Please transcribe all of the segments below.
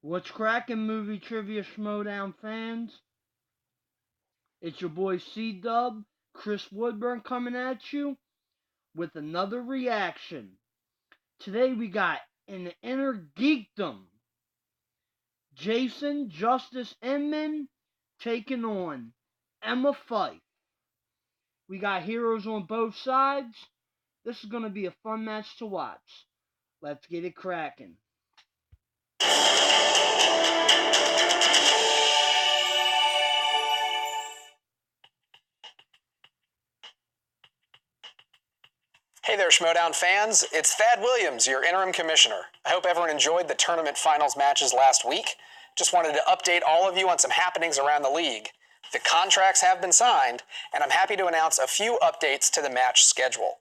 What's cracking, movie trivia Schmoedown fans? It's your boy C-Dub, Chris Woodburn coming at you with another reaction. Today we got an Innergeekdom. Jason Justice Inman taking on Emma Fyffe. We got heroes on both sides. This is going to be a fun match to watch. Let's get it cracking. Hey there, Schmoedown fans. It's Thad Williams, your interim commissioner. I hope everyone enjoyed the tournament finals matches last week. Just wanted to update all of you on some happenings around the league. The contracts have been signed, and I'm happy to announce a few updates to the match schedule.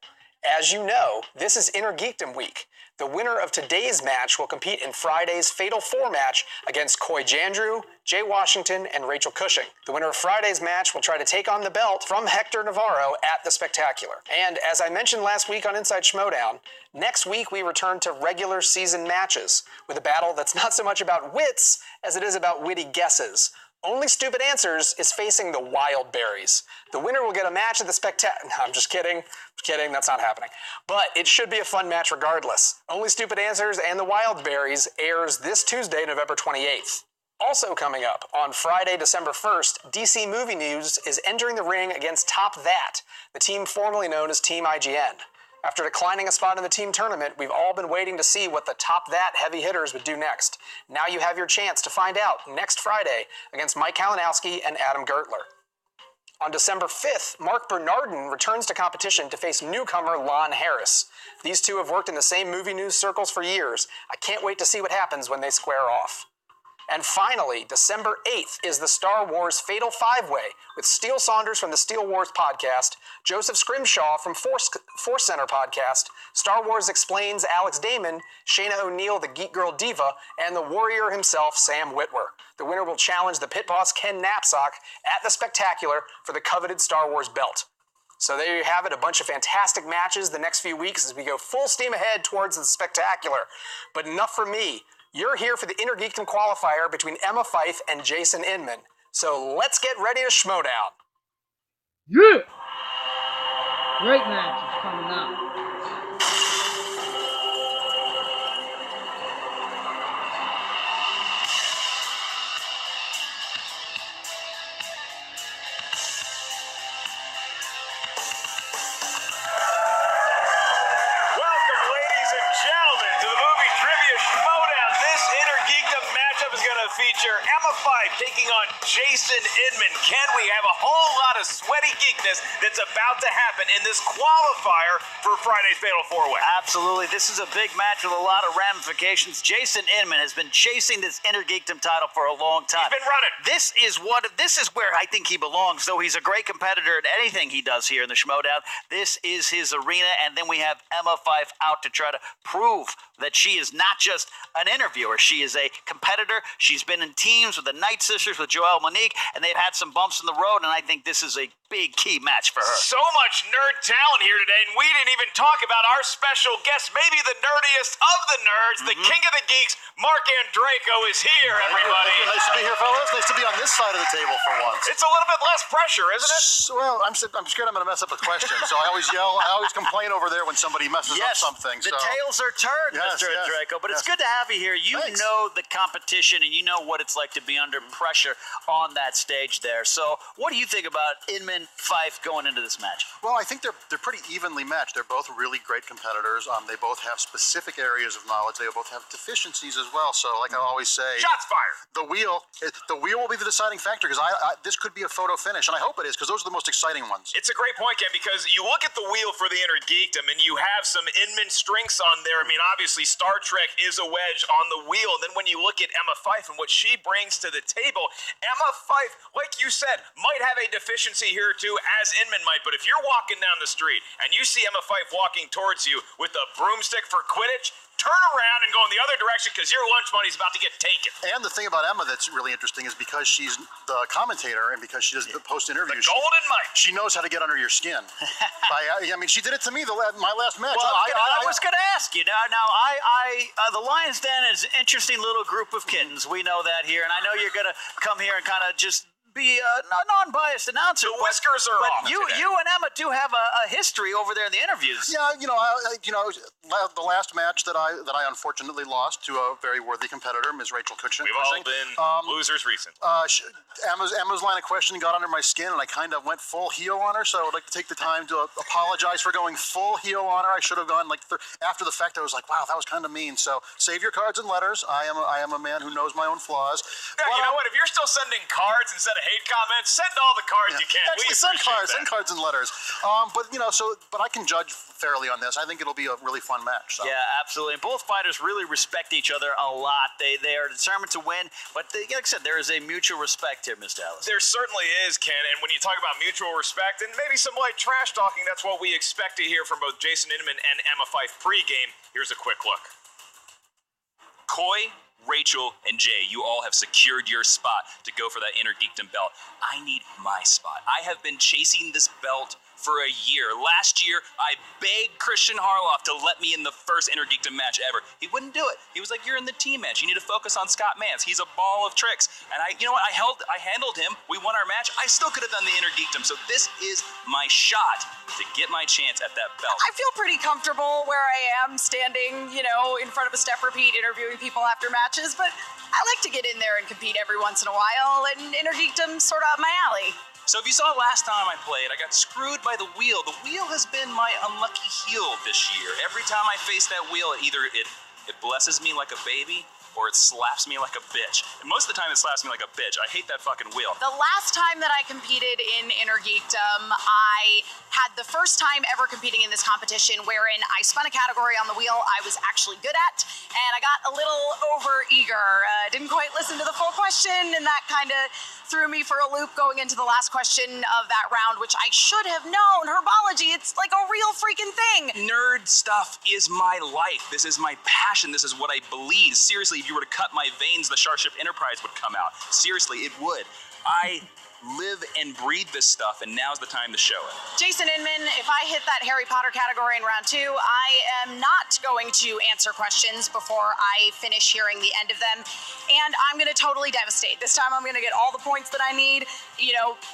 As you know, this is Innergeekdom week. The winner of today's match will compete in Friday's Fatal 4 match against Coy Jandrew, Jay Washington, and Rachel Cushing. The winner of Friday's match will try to take on the belt from Hector Navarro at the Spectacular. And as I mentioned last week on Inside Schmoedown, next week we return to regular season matches with a battle that's not so much about wits as it is about witty guesses. Only Stupid Answers is facing the Wild Berries. The winner will get a match at the Spectacular. No, I'm just kidding. That's not happening. But it should be a fun match regardless. Only Stupid Answers and the Wild Berries airs this Tuesday, November 28th. Also coming up, on Friday, December 1st, DC Movie News is entering the ring against Top That, the team formerly known as Team IGN. After declining a spot in the team tournament, we've all been waiting to see what the Top That heavy hitters would do next. Now you have your chance to find out next Friday against Mike Kalinowski and Adam Gertler. On December 5th, Mark Bernardin returns to competition to face newcomer Lon Harris. These two have worked in the same movie news circles for years. I can't wait to see what happens when they square off. And finally, December 8th is the Star Wars Fatal 5-Way with Steele Saunders from the Steele Wars podcast, Joseph Scrimshaw from Force Center podcast, Star Wars Explains Alex Damon, Shayna O'Neill, the Geek Girl Diva, and the warrior himself, Sam Witwer. The winner will challenge the pit boss Ken Knapsack at the Spectacular for the coveted Star Wars belt. So there you have it, a bunch of fantastic matches the next few weeks as we go full steam ahead towards the Spectacular. But enough for me. You're here for the Innergeekdom qualifier between Emma Fyffe and Jason Inman. So let's get ready to Schmoedown. Yeah! Great matches coming up. Feature Emma Fyffe taking on Jason Inman. Can we have a whole lot of sweaty geekness that's about to happen in this qualifier for Friday's Fatal 4-Way? Absolutely. This is a big match with a lot of ramifications. Jason Inman has been chasing this Innergeekdom title for a long time. He's been running. This is where I think he belongs, though he's a great competitor at anything he does here in the Schmoedown. This is his arena, and then we have Emma Fyffe out to try to prove that she is not just an interviewer. She is a competitor. She's been in teams with the Night Sisters, with Joelle Monique, and they've had some bumps in the road, and I think this is a big key match for her. So much nerd talent here today, and we didn't even talk about our special guest, maybe the nerdiest of the nerds, the king of the geeks, Mark Andreyko is here, everybody. Nice to be here, fellas. Nice to be on this side of the table for once. It's a little bit less pressure, isn't it? Well, I'm scared I'm going to mess up a question, so I always yell. I always complain over there when somebody messes up something. The tails are turned, Mr. Andreyko, but it's good to have you here. You know the competition, and you know what it's like to be under pressure on that stage there. So what do you think about Inman, Fyffe going into this match? Well, I think they're pretty evenly matched. They're both really great competitors. They both have specific areas of knowledge. They both have deficiencies as well. So, like I always say, shots fired. The wheel will be the deciding factor because this could be a photo finish, and I hope it is because those are the most exciting ones. It's a great point, Ken, because you look at the wheel for the Innergeekdom, and you have some Inman strengths on there. I mean, obviously, Star Trek is a wedge on the wheel. And then when you look at Emma Fyffe and what she brings to the table, Emma Fyffe, like you said, might have a deficiency here too, as Inman might. But if you're walking down the street and you see Emma Fyffe walking towards you with a broomstick for Quidditch, turn around and go in the other direction because your lunch money's about to get taken. And the thing about Emma that's really interesting is because she's the commentator and because she does the post interviews. The golden mic. She knows how to get under your skin. I mean, she did it to me my last match. Well, I was going to ask you. Now, the Lions Den is an interesting little group of kittens. We know that here, and I know you're going to come here and kind of just be a non-biased announcer. The whiskers are off. You and Emma do have a history over there in the interviews. Yeah, the last match that I unfortunately lost to a very worthy competitor, Ms. Rachel Cushing. We've all been losers recently. Emma's line of questioning got under my skin, and I kind of went full heel on her. So I would like to take the time to apologize for going full heel on her. I should have gone after the fact. I was like, wow, that was kind of mean. So save your cards and letters. I am a man who knows my own flaws. Yeah, you know what? If you're still sending cards instead of hate comments, send all the cards you can. Actually, send cards and letters. But I can judge fairly on this. I think it'll be a really fun match. So. Yeah, absolutely. And both fighters really respect each other a lot. They are determined to win, but like I said, there is a mutual respect here, Ms. Dallas. There certainly is, Ken. And when you talk about mutual respect and maybe some light trash talking, that's what we expect to hear from both Jason Inman and Emma Fyffe pregame. Here's a quick look. Coy, Rachel, and Jay, you all have secured your spot to go for that Innergeekdom belt. I need my spot. I have been chasing this belt for a year. Last year, I begged Christian Harloff to let me in the first Innergeekdom match ever. He wouldn't do it. He was like, you're in the team match. You need to focus on Scott Mance. He's a ball of tricks. And I handled him. We won our match. I still could have done the Innergeekdom. So this is my shot to get my chance at that belt. I feel pretty comfortable where I am standing, in front of a step repeat, interviewing people after matches, but I like to get in there and compete every once in a while, and Innergeekdom's sort of up my alley. So if you saw last time I played, I got screwed by the wheel. The wheel has been my unlucky heel this year. Every time I face that wheel, either it blesses me like a baby or it slaps me like a bitch. And most of the time it slaps me like a bitch. I hate that fucking wheel. The last time that I competed in Innergeekdom, I had the first time ever competing in this competition wherein I spun a category on the wheel I was actually good at, and I got a little over eager. Didn't quite listen to the full question, and that kind of threw me for a loop going into the last question of that round, which I should have known. Herbology, it's like a real freaking thing. Nerd stuff is my life. This is my passion. This is what I believe. Seriously, if you were to cut my veins, the Starship Enterprise would come out. Seriously, it would. I live and breathe this stuff, and now's the time to show it. Jason Inman, if I hit that Harry Potter category in round 2, I am not going to answer questions before I finish hearing the end of them, and I'm going to totally devastate. This time I'm going to get all the points that I need.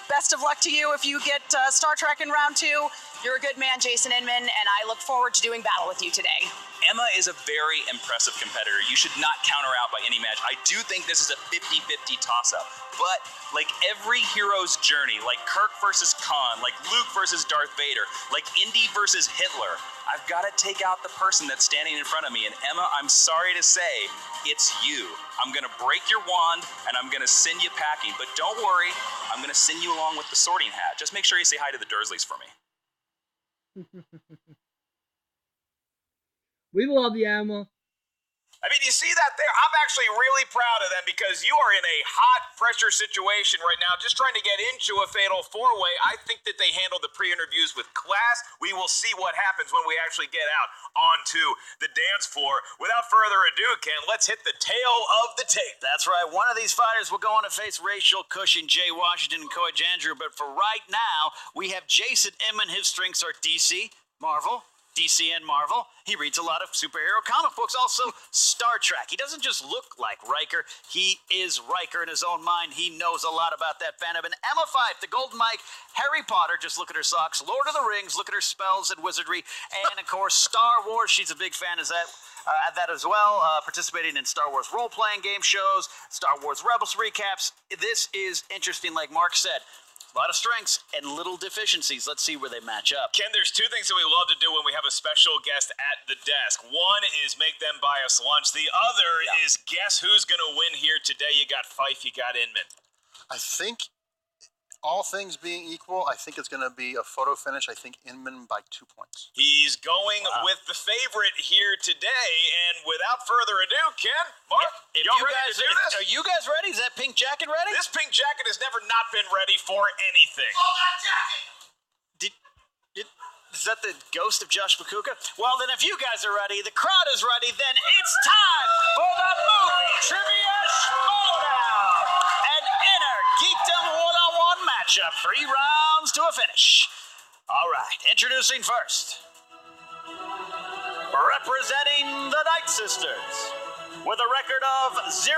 Best of luck to you if you get Star Trek in round 2. You're a good man, Jason Inman, and I look forward to doing battle with you today. Emma is a very impressive competitor. You should not count her out by any match. I do think this is a 50-50 toss-up. But like every hero's journey, like Kirk versus Khan, like Luke versus Darth Vader, like Indy versus Hitler, I've got to take out the person that's standing in front of me. And Emma, I'm sorry to say, it's you. I'm going to break your wand, and I'm going to send you packing. But don't worry, I'm going to send you along with the sorting hat. Just make sure you say hi to the Dursleys for me. We love you, Emma. I mean, you see that there? I'm actually really proud of them because you are in a hot pressure situation right now, just trying to get into a fatal four-way. I think that they handled the pre-interviews with class. We will see what happens when we actually get out onto the dance floor. Without further ado, Ken, let's hit the tail of the tape. That's right. One of these fighters will go on to face Rachel Cushing, Jay Washington, and Coy Jandrew. But for right now, we have Jason Inman. His strengths are DC, Marvel, DC and Marvel. He reads a lot of superhero comic books, also Star Trek. He doesn't just look like Riker. He is Riker in his own mind. He knows a lot about that fandom. And Emma Fyffe, the Golden Mike, Harry Potter, just look at her socks. Lord of the Rings, look at her spells and wizardry. And, of course, Star Wars. She's a big fan of that as well, participating in Star Wars role-playing game shows, Star Wars Rebels recaps. This is interesting, like Mark said. A lot of strengths and little deficiencies. Let's see where they match up. Ken, there's two things that we love to do when we have a special guest at the desk. One is make them buy us lunch. The other is guess who's going to win here today. You got Fyffe, you got Inman. I think, all things being equal, I think it's going to be a photo finish. I think Inman by 2 points. He's going with the favorite here today. And without further ado, Ken, Mark, y'all ready to do this? Are you guys ready? Is that pink jacket ready? This pink jacket has never not been ready for anything. Is Is that the ghost of Josh Bakuka? Well, then if you guys are ready, the crowd is ready, then it's time for the movie trivia Schmoedown. An Innergeekdom one-on-one matchup. 3 rounds to a finish. All right, introducing first. Representing the Night Sisters, with a record of 0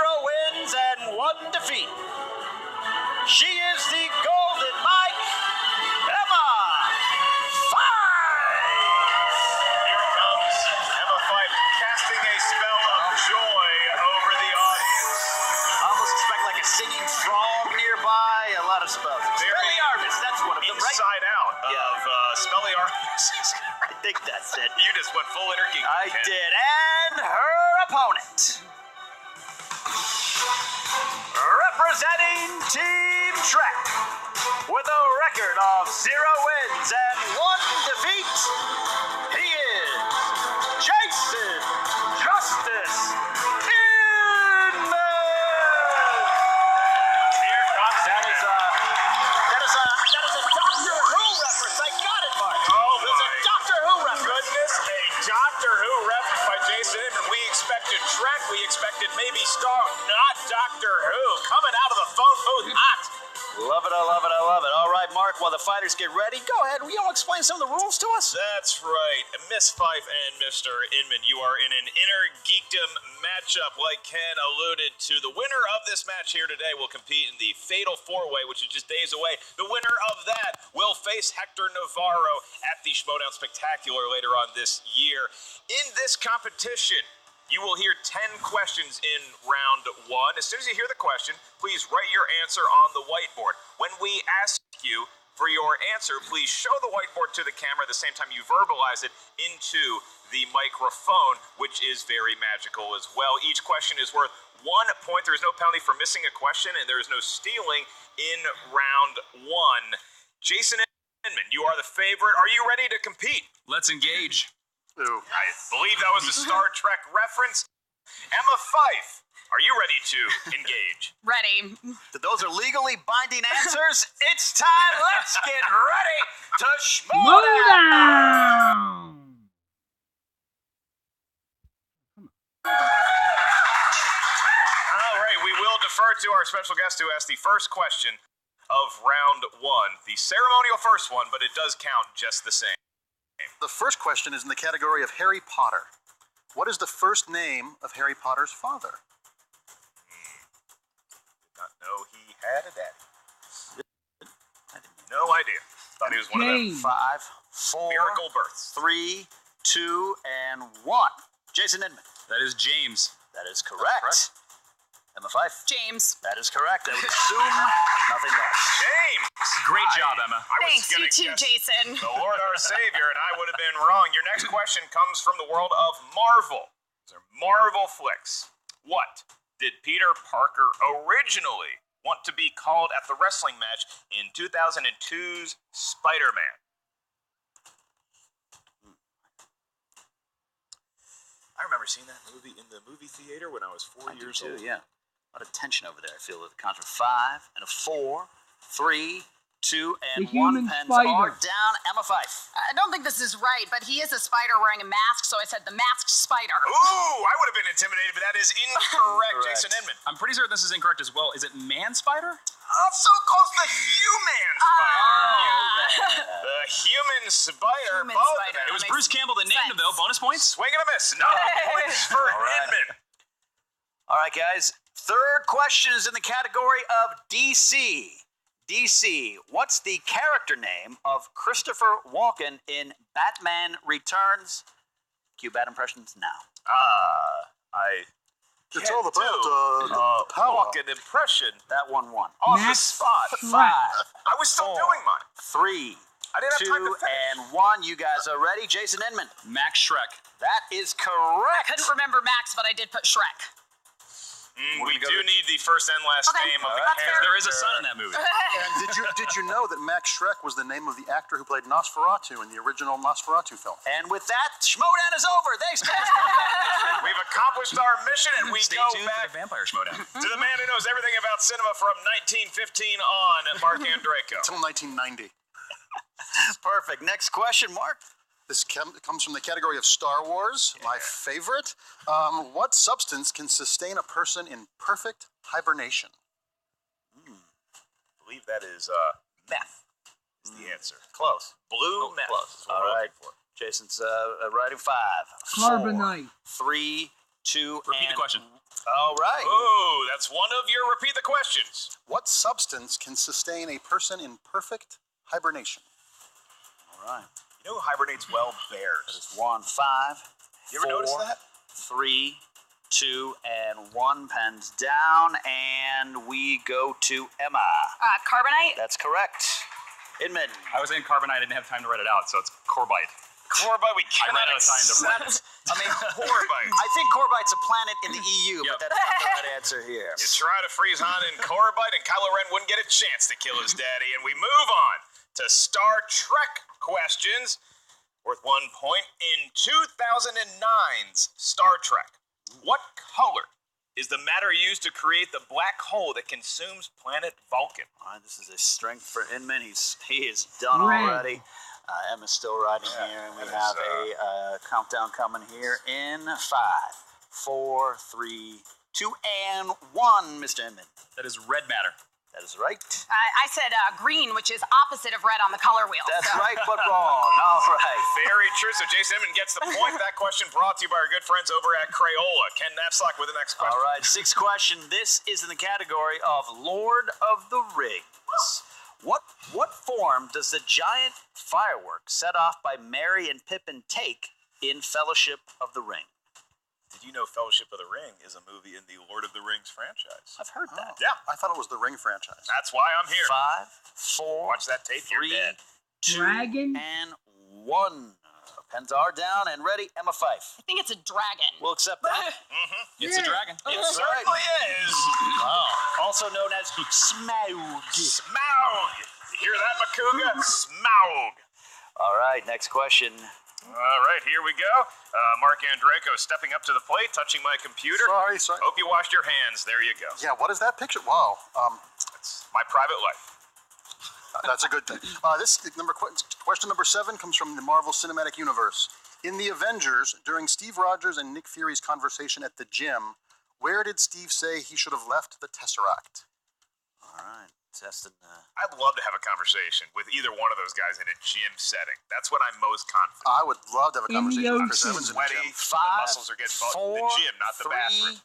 wins and 1 defeat. She is the Golden Mike, Emma Fyffe. Here comes Emma Fyffe casting a spell of joy over the audience. I almost expect like a singing frog nearby, a lot of spells. Expelliarmus, that's one of them, right? Inside out of Expelliarmus. I think that's it. You just went full Innergeekdom. I did. And her opponent, representing Team Trek, with a record of 0 wins and 1 defeat, he is Jason Justice Inman. Here comes That is a Doctor Who reference. I got it, Mark. Oh, There's a Doctor Who reference. goodness, a Doctor Who reference by Jason Inman. We expected Trek, we expected maybe Star, not Doctor Who. Coming out of the phone booth hot. Love it, I love it, I love it. All right, Mark, while the fighters get ready, go ahead. Will you all explain some of the rules to us? That's right. Miss Fyffe and Mr. Inman, you are in an Innergeekdom matchup. Like Ken alluded to, the winner of this match here today will compete in the Fatal 4-Way, which is just days away. The winner of that will face Hector Navarro at the Schmoedown Spectacular later on this year. In this competition, you will hear 10 questions in round 1. As soon as you hear the question, please write your answer on the whiteboard. When we ask you for your answer, please show the whiteboard to the camera at the same time you verbalize it into the microphone, which is very magical as well. Each question is worth 1 point. There is no penalty for missing a question, and there is no stealing in round 1. Jason Inman, you are the favorite. Are you ready to compete? Let's engage. Ooh. I believe that was a Star Trek reference. Emma Fyffe, are you ready to engage? Ready. Those are legally binding answers. It's time. Let's get ready to Schmoedown. Schmoedown! All right, we will defer to our special guest who asked the first question of round 1. The ceremonial first one, but it does count just the same. The first question is in the category of Harry Potter. What is the first name of Harry Potter's father? Did not know he had a daddy. No idea. Thought he was one of them. James. 5, 4, Miracle births. 3, 2, and 1. Jason Inman. That is James. That is correct. Emma Fyffe. James. That is correct. I would assume nothing less. James! Great job, Emma. I was Thanks, you gonna too, guess Jason. the Lord our Savior, and I would have been wrong. Your next question comes from the world of Marvel. These are Marvel flicks. What did Peter Parker originally want to be called at the wrestling match in 2002's Spider-Man? I remember seeing that movie in the movie theater when I was 4 years old. Yeah. A lot of tension over there. I feel the count of 5 and a 4, 3, 2, and The 1. human Pens spider. are down. Emma Fyffe. I don't think this is right, but he is a spider wearing a mask, so I said the masked spider. Ooh, I would have been intimidated, but that is incorrect, Correct. Jason Inman. I'm pretty certain this is incorrect as well. Is it man spider? Oh, so close to human spider. Ah. The human spider. Human both spider. of them. It was makes Bruce Campbell that named him, sense. though. Bonus points? Swing and a miss. No points for All right. Inman. All right, guys. Third question is in the category of DC. DC, what's the character name of Christopher Walken in Batman Returns? Cue bad impressions now. It's all about power. Walk-in impression That one won. on the Max spot. Shrek. 5, I was still 4, doing mine. 3, I didn't have time 2, to finish. and 1. You guys are ready. Jason Inman. Max Shrek. That is I correct. couldn't remember Max, but I did put Shrek. We do need the first and last Okay, name of the that's fair. character. There is a son in that movie. And did you know that Max Shrek was the name of the actor who played Nosferatu in the original Nosferatu film? And with that, Schmoedown is over. Thanks, guys. We've accomplished our mission, and we Stay go tuned back for the Vampire Schmoedown. to the man who knows everything about cinema from 1915 on, Mark Andreyko. Until 1990. Perfect. Next question, Mark. This comes from the category of Star Wars, my favorite. What substance can sustain a person in perfect hibernation? I believe that is meth is the answer. Close. Blue meth. Close. is what All we're right. looking for. Jason's writing 5. Carbonite. 4, 3, 2, Repeat and... the question. All right. Oh, that's one of your repeat the questions. What substance can sustain a person in perfect hibernation? All right. You know who hibernates well? That Bears. is 1, 5. You ever notice that? 3, 2, and 1. Pens down, and we go to Emma. Carbonite. That's correct. Inman. I was in carbonite. I didn't have time to write it out, so it's corbite. Corbite, we I cannot ran out of time to write it. I mean, Corbite. I think Corbite's a planet in the EU, Yep. but that's not the right answer here. You try to freeze Han in Corbite, and Kylo Ren wouldn't get a chance to kill his daddy. And we move on to Star Trek questions, worth 1 point. In 2009's Star Trek, what color is the matter used to create the black hole that consumes planet Vulcan? All right, this is a strength for Inman. He is done Red. already. Emma's still riding here, and we that have is, a countdown coming here in 5, 4, 3, 2, and 1, Mr. Inman. That is red matter. That is right. I said green, which is opposite of red on the color wheel. That's so. right, but wrong. All right. Very true. So Jason Inman gets the point. That question brought to you by our good friends over at Crayola. Ken Knapsack with the next question. All right, 6th question. This is in the category of Lord of the Rings. What form does the giant firework set off by Merry and Pippin take in Fellowship of the Ring? Did you know Fellowship of the Ring is a movie in the Lord of the Rings franchise? I've heard that. Yeah, I thought it was the Ring franchise. that's why I'm here. 5, 4, Watch that tape, you're 3, dead. 2, Dragon? and 1. Pens are down and ready. Emma Fyffe. I think it's a dragon. We'll accept that. It's a dragon. It That's certainly is. Also known as Schmoedown. Smaug. You hear that, Makuga? Smaug. All right, next question. All right, here we go. Mark Andreyko stepping up to the plate, touching my computer. Sorry. Hope you washed your hands. There you go. Yeah, what is that picture? Wow. It's my private life. That's a good thing. Question number 7 comes from the Marvel Cinematic Universe. In the Avengers, during Steve Rogers and Nick Fury's conversation at the gym, where did Steve say he should have left the Tesseract? All right, testing. I'd love to have a conversation with either one of those guys in a gym setting. That's when I'm most confident. I would love to have a In the conversation with Chris ocean. Evans in the Sweaty. gym. 5, muscles are getting built in 4, the gym, not the 3, bathroom.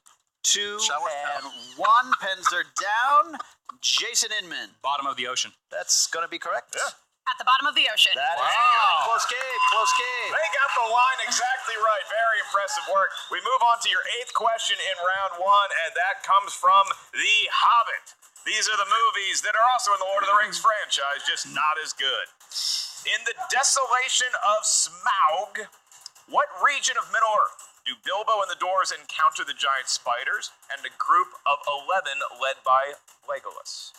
2, Shower and 1. Pens are down. Jason Inman. Bottom of the ocean. That's going to be correct. Yeah. At the bottom of the ocean. That is Wow. close game. Close game. They got the line exactly right. Very impressive work. We move on to your 8th question in round 1, and that comes from The Hobbit. These are the movies that are also in the Lord of the Rings franchise, just not as good. In the desolation of Smaug, what region of Middle Earth do Bilbo and the dwarves encounter the giant spiders and a group of 11 led by Legolas?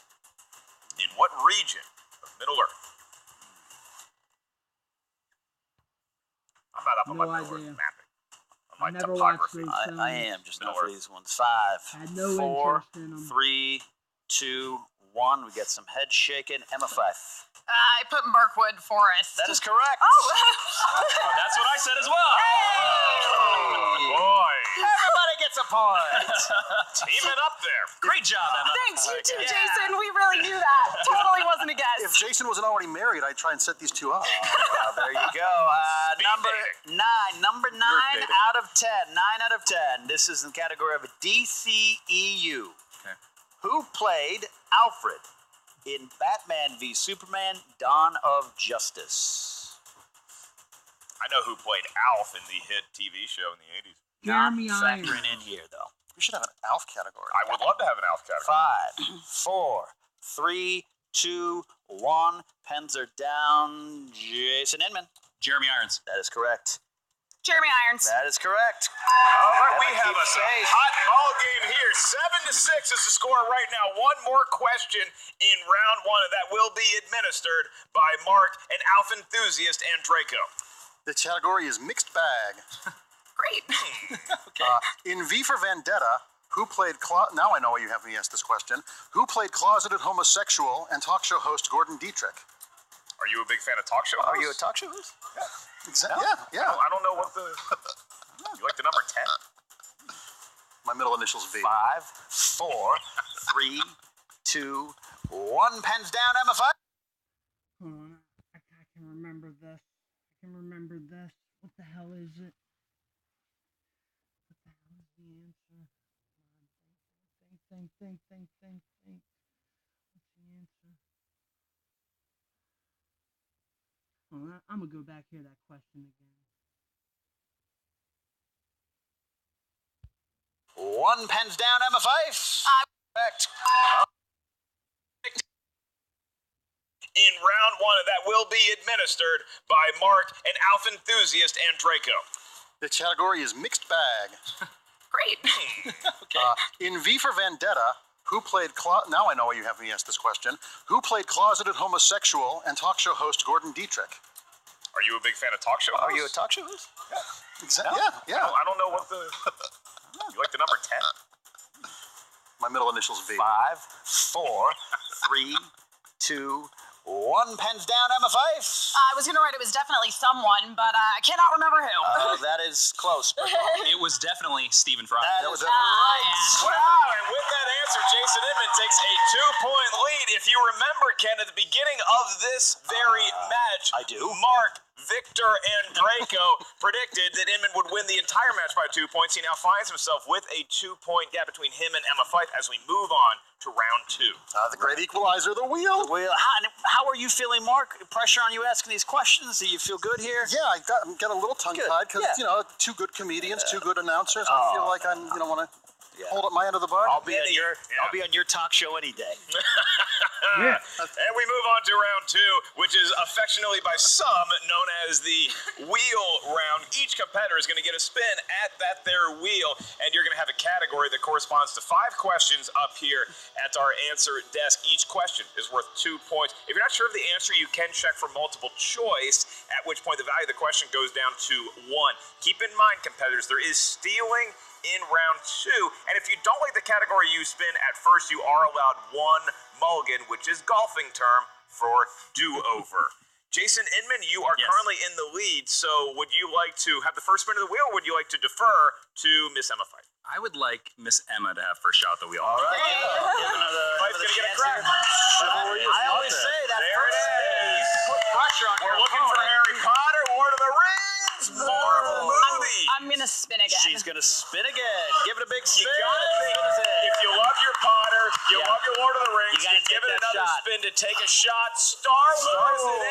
In what region of Middle Earth? I'm not up on No my Middle idea. Earth mapping. On my I never watched topography. those. I am just Middle not for Earth. these ones. 5, Had no 4, interest in 'em. 3, 2, 1. We get some head shaking. Emma Fyffe. I put Mirkwood Forest. That is correct. That's what I said as well. Boy, Everybody gets a point. team it up there. Great job, Emma. Thanks, you too, Jason. We really knew that. Totally wasn't a If guess. Jason wasn't already married, I'd try and set these two up. Well, there you go. Number dating. 9. Number 9 dating. out of 10. 9 out of 10. This is in the category of a DCEU. Okay. Who played Alfred in Batman v Superman: Dawn of Justice? I know who played Alf in the hit TV show in the 80s. Jeremy Not Irons. factoring in here, though. We should have an ALF category. I would love to have an Alf category. 5, 4, 3, 2, 1. Pens are down. Jason Inman. Jeremy Irons. That is correct. Jeremy Irons. That is correct. All right, we Emma, have keep us a safe. hot ball game here. 7-6 is the score right now. One more question in round 1, and that will be administered by Mark, an Alf enthusiast, and Draco. The category is mixed bag. Great. In V for Vendetta, who played now I know why you have me ask this question. Who played closeted homosexual and talk show host Gordon Dietrich? Are you a big fan of talk show Are hosts? you a talk show host? Exactly. Yeah. I don't know what the. You like the number 10? My middle initial's V. 5, 4, 3, 2, 1. Pens down, Emma Fyffe. Hold on. I can remember this. What the hell is it? What the hell is the answer? Think. What's the answer? Hold on. I'm going to go back here to that question again. 1. Pens down, Emma Fyffe. Correct. In round 1, and that will be administered by Mark, an Alf enthusiast, and Draco. The category is mixed bag. Great. In V for Vendetta, who played now I know why you have me ask this question. Who played closeted homosexual and talk show host Gordon Dietrich? Are you a big fan of talk show hosts? Are you a talk show host? Exactly. Yeah. I don't know what the. You like the number 10? My middle initial's V. 5, 4, 3, 2, 1. Pens down, Emma Fyffe. I was going to write it was definitely someone, but I cannot remember who. That is close. It was definitely Stephen Fry. That was right. Wow, and with that answer, Jason Inman takes a 2-point lead. If you remember, Ken, at the beginning of this very match, I do. Mark, Victor, and Draco predicted that Inman would win the entire match by 2 points. He now finds himself with a 2-point gap between him and Emma Fyffe as we move on to round 2. The great equalizer, the wheel. Well, how are you feeling, Mark? Pressure on you asking these questions? Do you feel good here? Yeah, I got a little tongue-tied because, two good comedians, two good announcers. I feel like I'm, want to hold up my end of the bar. I'll be on your talk show any day. Yeah. And we move on to round 2, which is affectionately by some known as the wheel round. Each competitor is going to get a spin at their wheel, and you're going to have a category that corresponds to 5 questions up here at our answer desk. Each question is worth 2 points. If you're not sure of the answer, you can check for multiple choice, at which point the value of the question goes down to 1. Keep in mind, competitors, there is stealing in round 2, and if you don't like the category you spin at first, you are allowed 1 mulligan, which is golfing term for do-over. Jason Inman, you are currently in the lead, so would you like to have the first spin of the wheel, or would you like to defer to Miss Emma Fyffe? I would like Miss Emma to have first shot at the wheel. All right. Fyffe's gonna get a crack. I always say that. There it is. Put pressure on We're looking for Harry Potter, Lord of the Rings, Marvel movie. I'm going to spin again. She's going to spin again. Give it a big spin. You gotta think, if you love your Potter, you love your Lord of the Rings, You gotta give take it that another shot. spin to take a shot. Star Wars it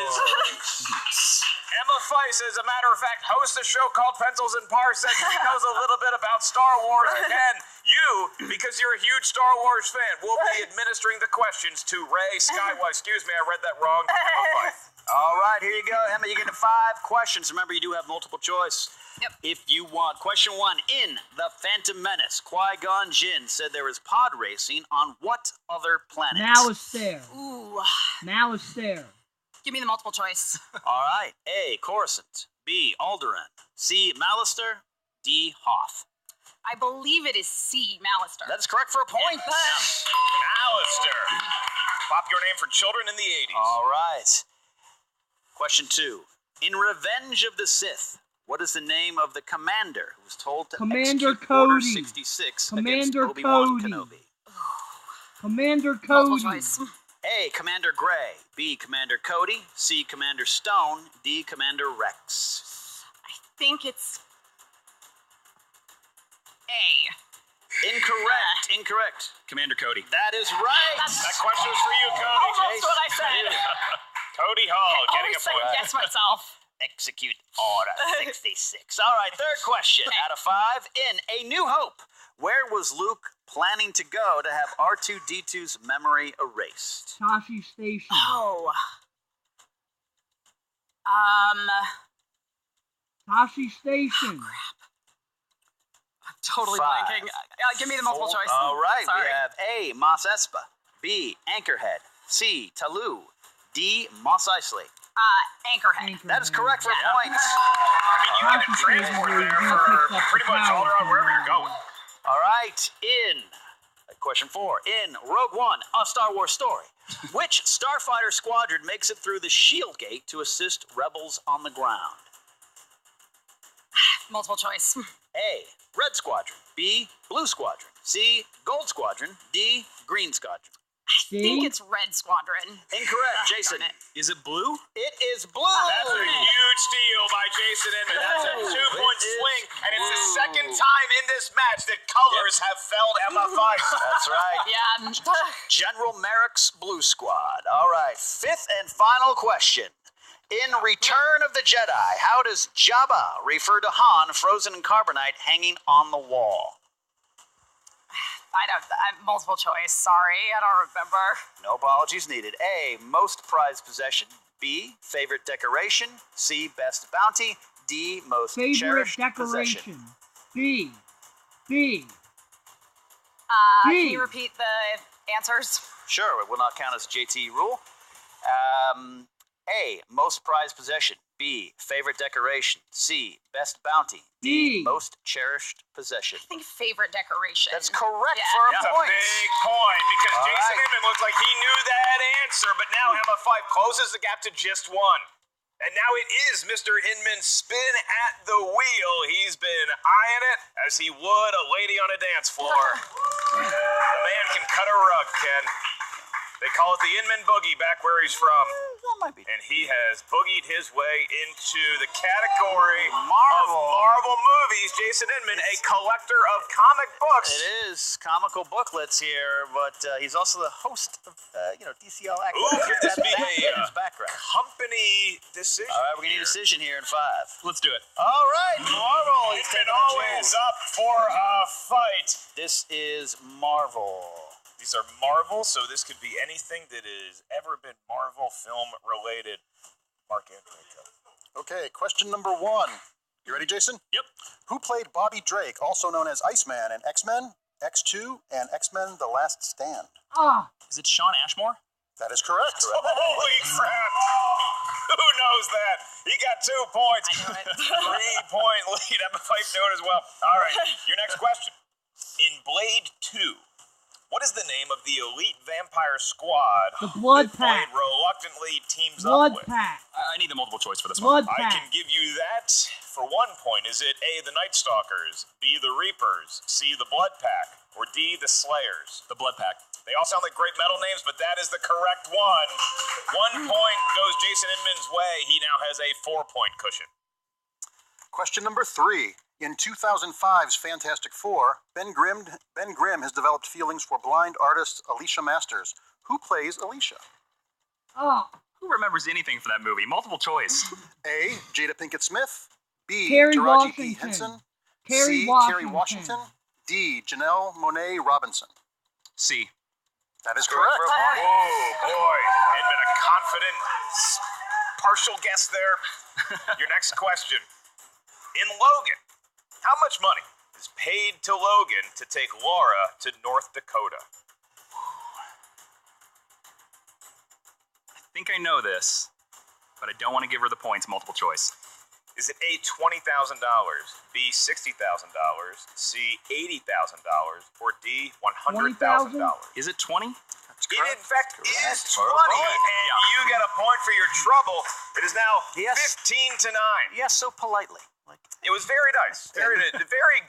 is. Emma Fyffe, as a matter of fact, hosts a show called Pencils and Parsecs. She knows a little bit about Star Wars. Again, you, because you're a huge Star Wars fan, will be administering the questions to Rey Skywalker. Excuse me, I read that wrong. Emma Fyffe. All right, here you go, Emma. You get 5 questions. Remember, you do have multiple choice. Yep. If you want. Question 1. In The Phantom Menace, Qui-Gon Jinn said there is pod racing on what other planet? Malastare. Ooh. Malastare. Give me the multiple choice. All right. A, Coruscant. B, Alderaan. C, Malastare. D, Hoth. I believe it is C, Malastare. That's correct for a point. Malastare. Popular name for children in the 80s. All right. Question 2. In Revenge of the Sith, what is the name of the commander who was told to Commander execute Order Cody. 66 Commander against Obi-Wan Cody. Kenobi? Commander Multiple Cody. choice. A, Commander Gray. B, Commander Cody. C, Commander Stone. D, Commander Rex. I think it's A. Incorrect. Commander Cody. That is right. That question is for you, Cody. Almost what I said. Cody Hall getting Always a point. second guess myself. Execute Order 66. All right, third question out of 5. In A New Hope, where was Luke planning to go to have R2-D2's memory erased? Tashi Station. Oh. Tashi Station. I'm totally 5. blanking. Give me the multiple choice. All right, Sorry. we have A, Mos Espa. B, Anchorhead. C, Taloo. D, Mos Eisley. Anchorhead. That is correct for a point. I mean, you can transport there for pretty much all around wherever you're going. All right, in Question 4. In Rogue One, a Star Wars story, which starfighter squadron makes it through the shield gate to assist rebels on the ground? Multiple choice. A. Red Squadron. B. Blue Squadron. C. Gold Squadron. D. Green Squadron. I think it's Red Squadron. Incorrect, Jason. Is it blue? It is blue. That's a huge steal by Jason Inman. That's a 2-point swing, and it's the second time in this match that colors have failed Emma Fyffe. That's right. Yeah. General Merrick's Blue Squad. All right, 5th and final question. In Return of the Jedi, how does Jabba refer to Han, frozen in carbonite, hanging on the wall? I don't. Multiple choice. Sorry, I don't remember. No apologies needed. A. Most prized possession. B. Favorite decoration. C. Best bounty. D. Most Favorite cherished decoration. possession. B. B. Can you repeat the answers? Sure, it will not count as JT rule. A. Most prized possession. B. Favorite decoration. C. Best bounty. D. D. Most cherished possession. I think favorite decoration. That's correct Yeah. for a That's a point. big point because All Jason right. Inman looked like he knew that answer, but now Emma Fyffe closes the gap to just one. And now it is Mr. Inman's spin at the wheel. He's been eyeing it as he would a lady on a dance floor. The man can cut a rug, Ken. They call it the Inman Boogie back where he's from. That might be. And he has boogied his way into the category Marvel. of Marvel movies. Jason Inman, a collector of comic books. It is comical booklets here, but he's also the host of, DCL Act. Ooh, could this be in his a background? company decision? All right, we're going to need a here? decision here in 5. Let's do it. All right, Marvel. He's Inman taking a always chance. up for a fight. This is Marvel. These are Marvel, so this could be anything that has ever been Marvel film related. Mark Andrew. Okay, question number 1. You ready, Jason? Yep. Who played Bobby Drake, also known as Iceman in X-Men, X2, and X-Men The Last Stand? Ah. Is it Sean Ashmore? That is correct. Holy crap! Who knows that? He got 2 points. I knew it. 3-point lead. Emma Fyffe knew it as well. All right, your next question. In Blade 2, what is the name of the elite vampire squad The Blood that Blade Pack. reluctantly teams Blood up with? Pack. I need the multiple choice for this one. Blood I Pack. can give you that for 1 point. Is it A, the Night Stalkers, B, the Reapers, C, the Blood Pack, or D, the Slayers? The Blood Pack. They all sound like great metal names, but that is the correct one. 1 point goes Jason Inman's way. He now has a 4-point cushion. Question number 3. In 2005's Fantastic Four, Ben Grimm has developed feelings for blind artist Alicia Masters. Who plays Alicia? Ah. Who remembers anything from that movie? Multiple choice. A. Jada Pinkett Smith. B. Terry Taraji P. Washington. Henson. Terry C. Washington. Kerry Washington. D. Janelle Monáe Robinson. C. That is correct. Whoa, boy. Inman, a confident, partial guess there. Your next question. In Logan, how much money is paid to Logan to take Laura to North Dakota? I think I know this, but I don't want to give her the points. Multiple choice. Is it A, $20,000, B, $60,000, C, $80,000, or D, $100,000? Is it 20? It, in fact, is 20, and you get a point for your trouble. It is now Yes. 15-9. Yes, so politely. It was very nice. Very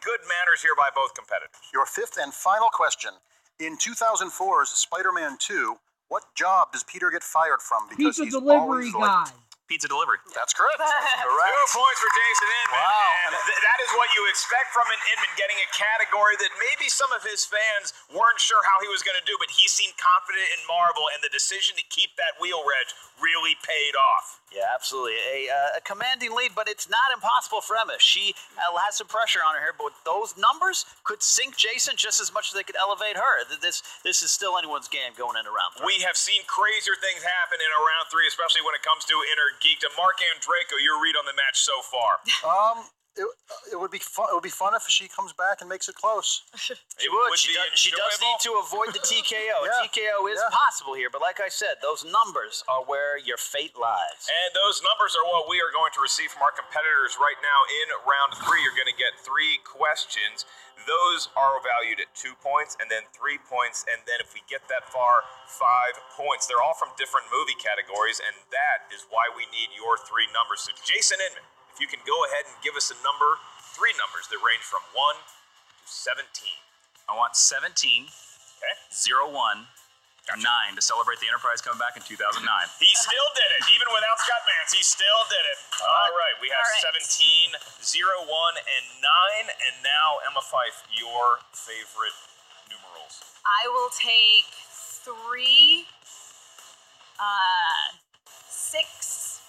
good manners here by both competitors. Your 5th and final question. In 2004's Spider-Man 2, what job does Peter get fired from because Pizza he's delivery always late? guy. Pizza delivery. That's correct. 2 points for Jason Inman. Wow. And that is what you expect from an Inman, getting a category that maybe some of his fans weren't sure how he was going to do, but he seemed confident in Marvel, and the decision to keep that wheel, Reg, really paid off. Yeah, absolutely. A commanding lead, but it's not impossible for Emma. She has some pressure on her here, but those numbers could sink Jason just as much as they could elevate her. This is still anyone's game going into round 3. We have seen crazier things happen in a round 3, especially when it comes to Innergeekdom. Mark Andreco, your read on the match so far. It would be fun. It would be fun if she comes back and makes it close. She would. She does need to avoid the TKO. Yeah. A TKO is possible here, but like I said, those numbers are where your fate lies. And those numbers are what we are going to receive from our competitors right now in round 3. You're going to get 3 questions. Those are valued at 2 points, and then 3 points, and then if we get that far, 5 points. They're all from different movie categories, and that is why we need your 3 numbers. So Jason Inman, if you can go ahead and give us a number, 3 numbers that range from 1 to 17. I want 17, Okay? 01, 9 to celebrate the Enterprise coming back in 2009. He still did it, even without Scott Mance. He still did it. All right, we have 17, 01, and 9. And now, Emma Fyffe, your favorite numerals. I will take 3, 6,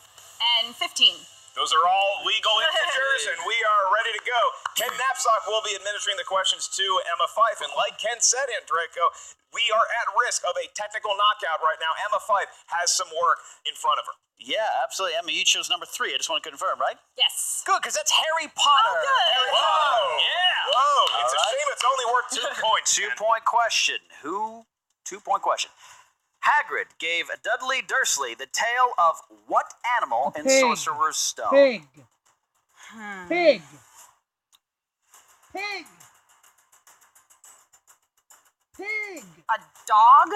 and 15. Those are all legal integers, and we are ready to go. Ken Knapsack will be administering the questions to Emma Fyffe. And like Ken said, Andreyko, we are at risk of a technical knockout right now. Emma Fyffe has some work in front of her. Yeah, absolutely. Emma, you chose number 3. I just want to confirm, right? Yes. Good, because that's Harry Potter. Oh, good. Harry Whoa! Potter. Yeah! Whoa! It's a shame it's only worth 2 points. 2-point question. 2-point question. Hagrid gave Dudley Dursley the tail of what animal in Pig. Sorcerer's Stone? Pig. Pig. Pig. Pig. A dog?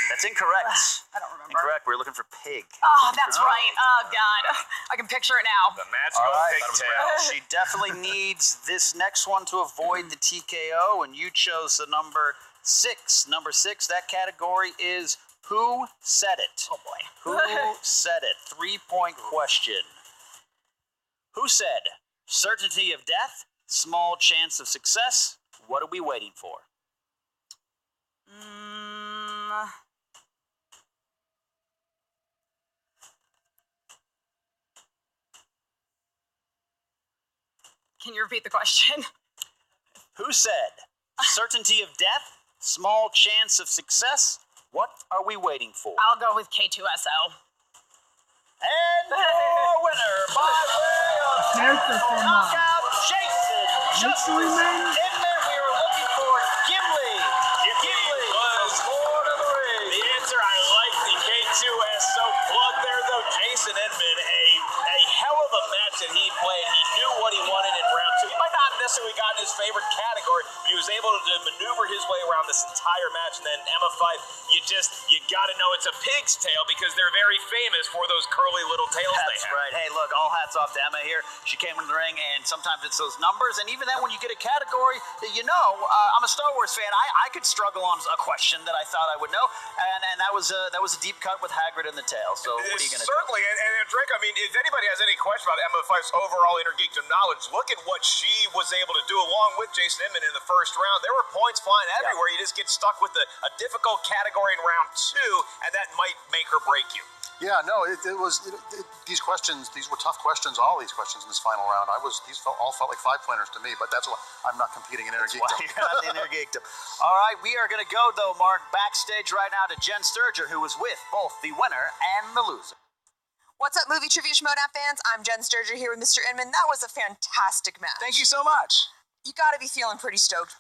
That's incorrect. I don't remember. Incorrect. We're looking for pig. Oh, that's right. Oh, God. I can picture it now. The magical All right. pigtail. She definitely needs this next one to avoid the TKO, and you chose the number 6. Number 6, that category is Who Said It? Oh, boy. Who said it? 3-point question. Who said, certainty of death, small chance of success? What are we waiting for? Can you repeat the question? Who said, certainty of death, small chance of success? What are we waiting for? I'll go with K2SO. And your winner by way of knockout, Jason Mystery Man? Inman. We were looking for Gimli. Gimli was from Lord of the Rings. The answer, I like the K2SO plug there, though. Jason Inman, a hell of a match that he played. He knew what he wanted in round 2. He might not have necessarily gotten his favorite category, but he was able to maneuver his way around this entire match. And then Emma Fyffe, you got to know it's a pig's tail because they're very famous for those curly little tails they That's have. right. Hey, look, all hats off to Emma here. She came in the ring, and sometimes it's those numbers. And even then, when you get a category that I'm a Star Wars fan. I could struggle on a question that I thought I would know, and that was a deep cut with Hagrid in the tail. So what are you going to do? Certainly, and Drake, I mean, if anybody has any question about Emma Fyffe's overall Innergeekdom knowledge, look at what she was able to do along with Jason Inman in the first round. There were points flying everywhere. You just get stuck with a difficult category in round 2, and that might make or break you. Yeah, no, these questions, these were tough questions, all these questions in this final round. These all felt like 5-pointers to me, but that's why I'm not competing in Why Innergeekdom. you're not in Innergeekdom. All right, we are going to go, though, Mark, backstage right now to Jen Sturger, who was with both the winner and the loser. What's up, movie trivia Schmoedown fans? I'm Jen Sturger here with Mr. Inman. That was a fantastic match. Thank you so much. You gotta be feeling pretty stoked.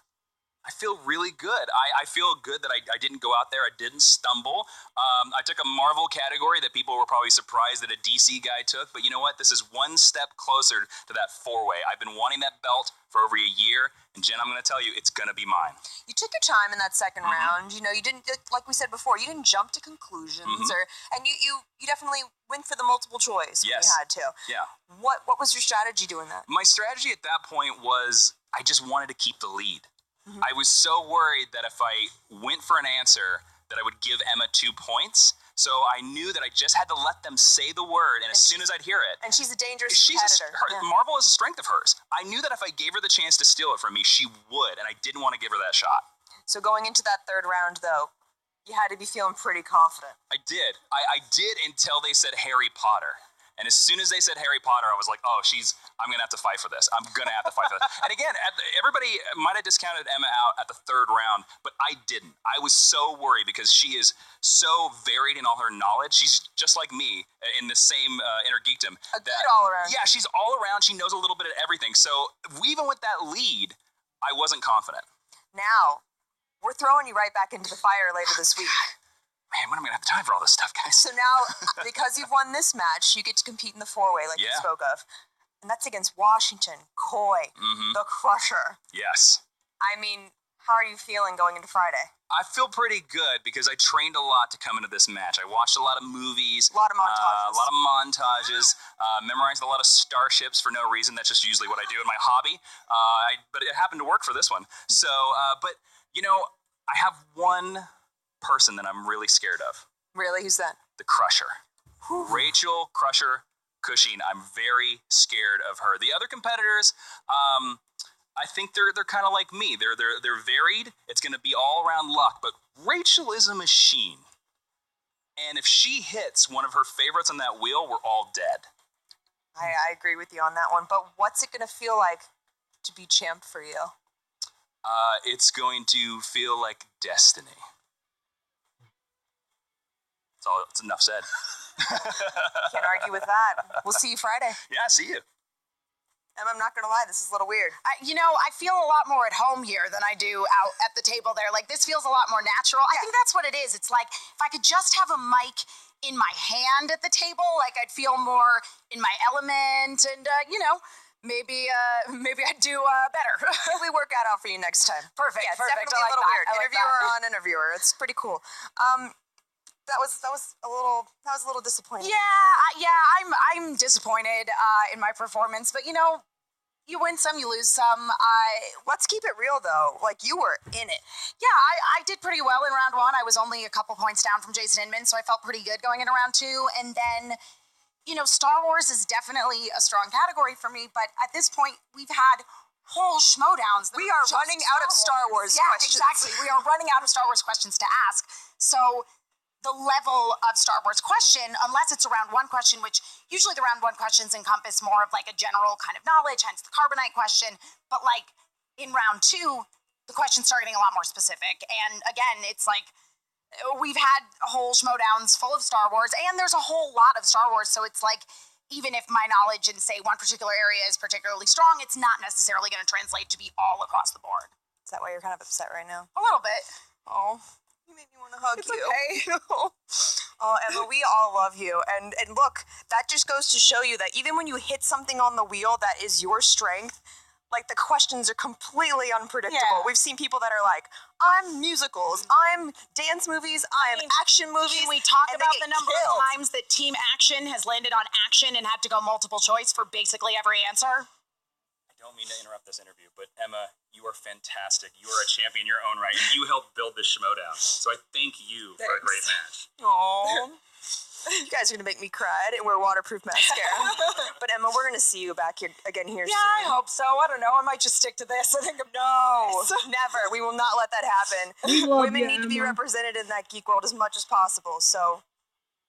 I feel really good. I feel good that I didn't go out there. I didn't stumble. I took a Marvel category that people were probably surprised that a DC guy took. But you know what? This is one step closer to that 4-way. I've been wanting that belt for over a year. And Jen, I'm going to tell you, it's going to be mine. You took your time in that second round. You know, you didn't, like we said before, you didn't jump to conclusions, and you definitely went for the multiple choice when Yes. you had to. Yeah. What was your strategy doing that? My strategy at that point was I just wanted to keep the lead. I was so worried that if I went for an answer that I would give Emma 2 points. So I knew that I just had to let them say the word, and as soon as I'd hear it, And she's a dangerous she's competitor. Yeah. Marvel is a strength of hers. I knew that if I gave her the chance to steal it from me, she would, and I didn't want to give her that shot. So going into that third round, though, you had to be feeling pretty confident. I did. I did until they said Harry Potter. And as soon as they said Harry Potter, I was like, oh, I'm going to have to fight for this. I'm going to have to fight for this. And again, everybody might have discounted Emma out at the third round, but I didn't. I was so worried because she is so varied in all her knowledge. She's just like me in the same Innergeekdom. A good all around. Yeah, she's all around. She knows a little bit of everything. So even with that lead, I wasn't confident. Now, we're throwing you right back into the fire later this week. Man, when am I going to have time for all this stuff, guys? So now, because you've won this match, you get to compete in the four-way like you spoke of. And that's against Washington, Coy, the Crusher. Yes. I mean, how are you feeling going into Friday? I feel pretty good because I trained a lot to come into this match. I watched a lot of movies. A lot of montages. Memorized a lot of starships for no reason. That's just usually what I do in my hobby. But it happened to work for this one. So, but, you know, I have one person that I'm really scared of. Really? Who's that? The Crusher. Rachel Crusher Cushing. I'm very scared of her. The other competitors, I think they're kind of like me. They're varied. It's going to be all around luck. But Rachel is a machine. And if she hits one of her favorites on that wheel, we're all dead. I agree with you on that one. But what's it going to feel like to be champ for you? It's going to feel like destiny. It's enough said. Can't argue with that. We'll see you Friday. Yeah, see you. And I'm not going to lie, this is a little weird. I feel a lot more at home here than I do out at the table there. Like, this feels a lot more natural. I think that's what it is. It's like, if I could just have a mic in my hand at the table, like, I'd feel more in my element and, maybe I'd do better. We work that out for you next time. Perfect. Yeah, it's perfect. definitely a little weird. Like Interviewer on interviewer. It's pretty cool. That was a little disappointing. Yeah. I'm disappointed in my performance, but you win some, you lose some. Let's keep it real though. Like, you were in it. Yeah, I did pretty well in round one. I was only a couple points down from Jason Inman, so I felt pretty good going into round two. And then, Star Wars is definitely a strong category for me, but at this point, we've had whole Schmoedowns. We are running out of Star Wars questions. Yeah, exactly. We are running out of Star Wars questions to ask. So the level of Star Wars question, unless it's a round one question, which usually the round one questions encompass more of like a general kind of knowledge, hence the carbonite question. But like in round two, the questions start getting a lot more specific. And again, it's like we've had whole Schmoedowns full of Star Wars, and there's a whole lot of Star Wars. So it's like, even if my knowledge in, say, one particular area is particularly strong, it's not necessarily going to translate to be all across the board. Is that why you're kind of upset right now? A little bit. Oh. You made me want to hug it's you. Okay. Oh, Emma, we all love you. And look, that just goes to show you that even when you hit something on the wheel that is your strength, like, the questions are completely unpredictable. Yeah. We've seen people that are like, I'm musicals, I'm dance movies, I'm action movies. Can we talk and about they the get number killed. of times that Team Action has landed on action and had to go multiple choice for basically every answer? I don't mean to interrupt this interview, but Emma, you are fantastic. You are a champion in your own right, and you helped build this Schmoedown. So I thank you for a great match. Aww. You guys are going to make me cry. I didn't wear waterproof mascara. But Emma, we're going to see you back here again here soon. Yeah, I hope so. I don't know. I might just stick to this. I think No, never. We will not let that happen. Women need to be represented in that geek world as much as possible. So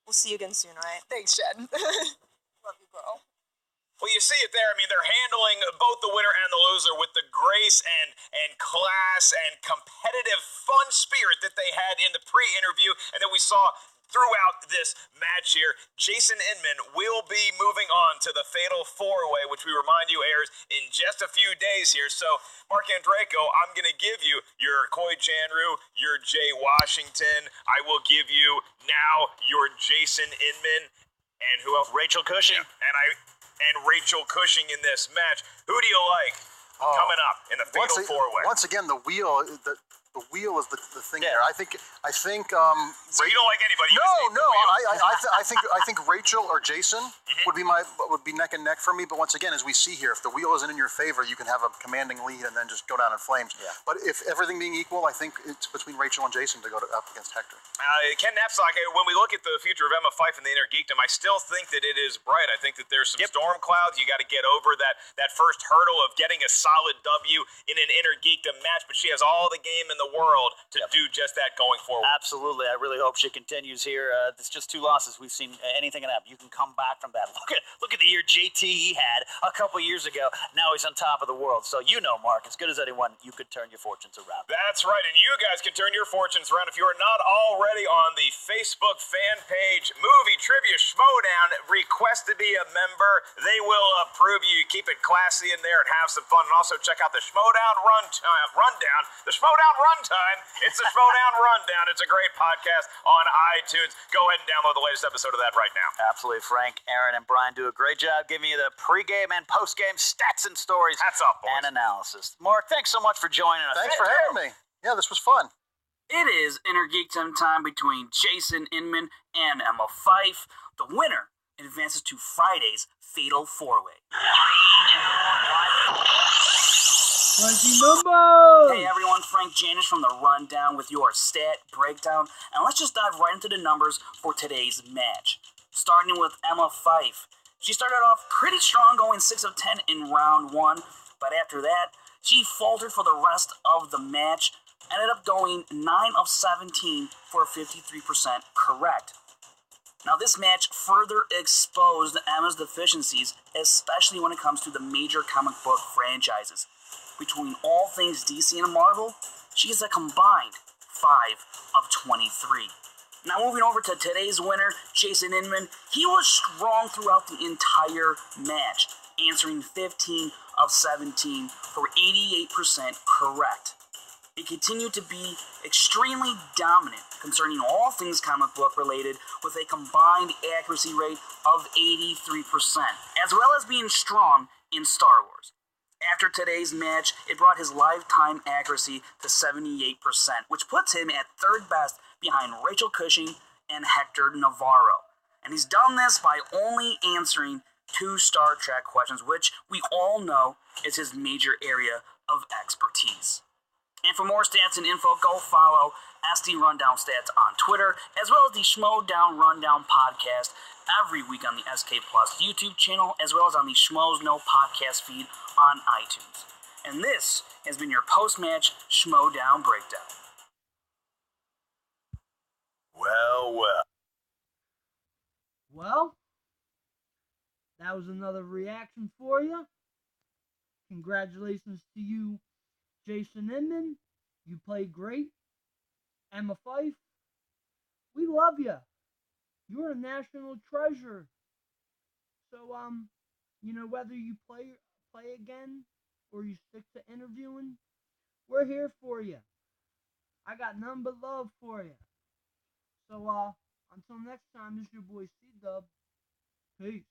we'll see you again soon, all right? Thanks, Jen. Love you, girl. Well, you see it there. I mean, they're handling both the winner and the loser with the grace and class and competitive fun spirit that they had in the pre-interview and that we saw throughout this match here. Jason Inman will be moving on to the Fatal 4-Way, which we remind you airs in just a few days here. So, Mark Andreyko, I'm going to give you your Coy Janru, your Jay Washington. I will give you now your Jason Inman, and who else? Rachel Cushing. And Rachel Cushing in this match. Who do you like coming up in the Fatal 4-Way? Once again, the wheel is the thing there. I think. So you don't like anybody? No. I think Rachel or Jason would be neck and neck for me. But once again, as we see here, if the wheel isn't in your favor, you can have a commanding lead and then just go down in flames. Yeah. But if everything being equal, I think it's between Rachel and Jason to go up against Hector. Ken Napsok, when we look at the future of Emma Fyffe and the Innergeekdom, I still think that it is bright. I think that there's some storm clouds. You got to get over that first hurdle of getting a solid W in an Innergeekdom match. But she has all the game in the the world to do just that going forward. Absolutely. I really hope she continues here. It's just 2 losses. We've seen anything can happen. You can come back from that. Look at the year JT he had a couple years ago. Now he's on top of the world. So you know, Mark, as good as anyone, you could turn your fortunes around. That's right, and you guys can turn your fortunes around if you are not already on the Facebook fan page, Movie Trivia Schmoedown. Request to be a member. They will approve you. Keep it classy in there and have some fun. And also check out the Schmoedown Rundown. The Schmoedown Runtime. It's the Schmoedown Rundown. It's a great podcast on iTunes. Go ahead and download the latest episode of that right now. Absolutely. Frank, Aaron, and Brian do a great job giving you the pregame and postgame stats and stories Hats off, boys. and analysis. Mark, thanks so much for joining us. Thanks for having me. Yeah, this was fun. It is Innergeekdom time between Jason Inman and Emma Fyffe. The winner advances to Friday's Fatal 4-Way. Lucky numbers! Hey everyone, Frank Janish from the Rundown with your stat breakdown, and let's just dive right into the numbers for today's match. Starting with Emma Fyffe. She started off pretty strong, going 6 of 10 in round 1, but after that, she faltered for the rest of the match, ended up going 9 of 17 for a 53% correct. Now this match further exposed Emma's deficiencies, especially when it comes to the major comic book franchises. Between all things DC and Marvel, she is a combined 5 of 23. Now moving over to today's winner, Jason Inman, he was strong throughout the entire match, answering 15 of 17 for 88% correct. He continued to be extremely dominant concerning all things comic book related with a combined accuracy rate of 83%, as well as being strong in Star Wars. After today's match, it brought his lifetime accuracy to 78%, which puts him at third best behind Rachel Cushing and Hector Navarro. And he's done this by only answering 2 Star Trek questions, which we all know is his major area of expertise. And for more stats and info, go follow SD Rundown Stats on Twitter, as well as the Schmoedown Rundown podcast every week on the SK Plus YouTube channel, as well as on the Schmoes Know podcast feed on iTunes. And this has been your post-match Schmoedown Breakdown. Well, that was another reaction for you. Congratulations to you, Jason Inman. You played great. Emma Fyffe, we love you. You're a national treasure. So, whether you play again or you stick to interviewing, we're here for you. I got none but love for you. So, until next time, this is your boy C-Dub. Peace.